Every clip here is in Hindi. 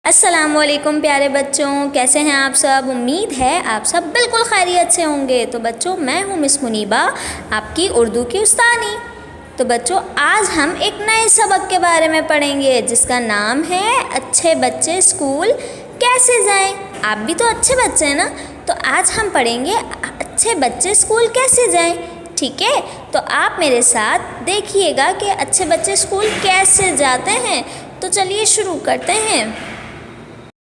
अस्सलामुअलैकुम प्यारे बच्चों, कैसे हैं आप सब। उम्मीद है आप सब बिल्कुल खैरियत से होंगे। तो बच्चों, मैं हूँ मिस मुनीबा, आपकी उर्दू की उस्तानी। तो बच्चों, आज हम एक नए सबक के बारे में पढ़ेंगे जिसका नाम है अच्छे बच्चे स्कूल कैसे जाएं। आप भी तो अच्छे बच्चे हैं ना, तो आज हम पढ़ेंगे अच्छे बच्चे स्कूल कैसे जाएं। ठीक है, तो आप मेरे साथ देखिएगा कि अच्छे बच्चे स्कूल कैसे जाते हैं। तो चलिए शुरू करते हैं।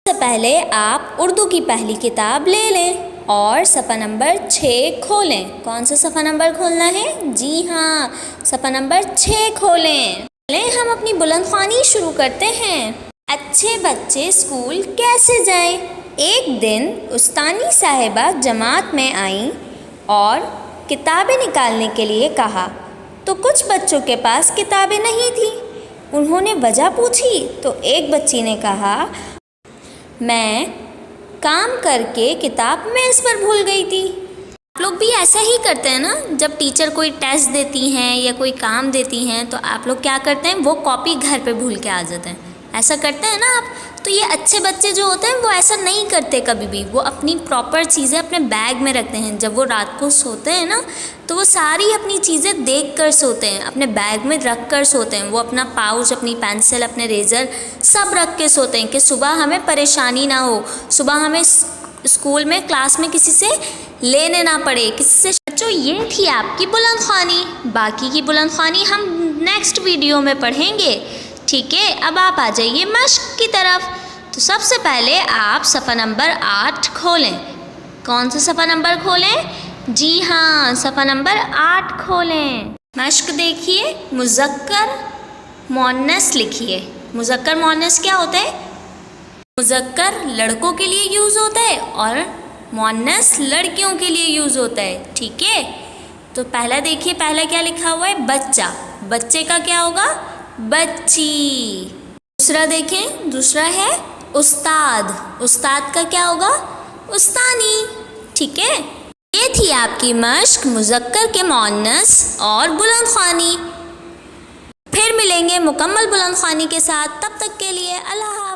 सबसे पहले आप उर्दू की पहली किताब ले लें और सफ़ा नंबर 6 खोलें। कौन सा सफ़ा नंबर खोलना है? जी हाँ, सफ़ा नंबर 6 खोलें। चलें हम अपनी बुलंदख्वानी शुरू करते हैं। अच्छे बच्चे स्कूल कैसे जाएं। एक दिन उस्तानी साहिबा जमात में आईं और किताबें निकालने के लिए कहा, तो कुछ बच्चों के पास किताबें नहीं थी। उन्होंने वजह पूछी तो एक बच्ची ने कहा, मैं काम करके किताब मेज़ पर भूल गई थी। आप लोग भी ऐसा ही करते हैं ना, जब टीचर कोई टेस्ट देती हैं या कोई काम देती हैं तो आप लोग क्या करते हैं, वो कॉपी घर पे भूल के आ जाते हैं। ऐसा करते हैं ना आप। तो ये अच्छे बच्चे जो होते हैं वो ऐसा नहीं करते कभी भी। वो अपनी प्रॉपर चीज़ें अपने बैग में रखते हैं। जब वो रात को सोते हैं ना, तो वो सारी अपनी चीज़ें देख कर सोते हैं, अपने बैग में रख कर सोते हैं। वो अपना पाउच, अपनी पेंसिल, अपने रेज़र सब रख के सोते हैं कि सुबह हमें परेशानी ना हो, सुबह हमें स्कूल में क्लास में किसी से लेने ना पड़े, किसी से। बच्चों, ये थी आपकी बुलंदख्वानी। बाकी की बुलंदख्वानी हम नेक्स्ट वीडियो में पढ़ेंगे। ठीक है, अब आप आ जाइए मश्क की तरफ। तो सबसे पहले आप सफ़ा नंबर 8 खोलें। कौन सा सफ़ा नंबर खोलें? जी हाँ, सफ़ा नंबर 8 खोलें। मश्क देखिए, मुज़क्कर मुअन्नस लिखिए। मुज़क्कर मुअन्नस क्या होता है? मुज़क्कर लड़कों के लिए यूज़ होता है और मुअन्नस लड़कियों के लिए यूज़ होता है। ठीक है, तो पहला देखिए, पहला क्या लिखा हुआ है? बच्चा। बच्चे का क्या होगा? बच्ची। दूसरा देखें, दूसरा है उस्ताद। उस्ताद का क्या होगा? उस्तानी। ठीक है, ये थी आपकी मश्क मुज़क्कर के मुअन्नस और बुलंदख्वानी। फिर मिलेंगे मुकम्मल बुलंदख्वानी के साथ। तब तक के लिए अल्लाह।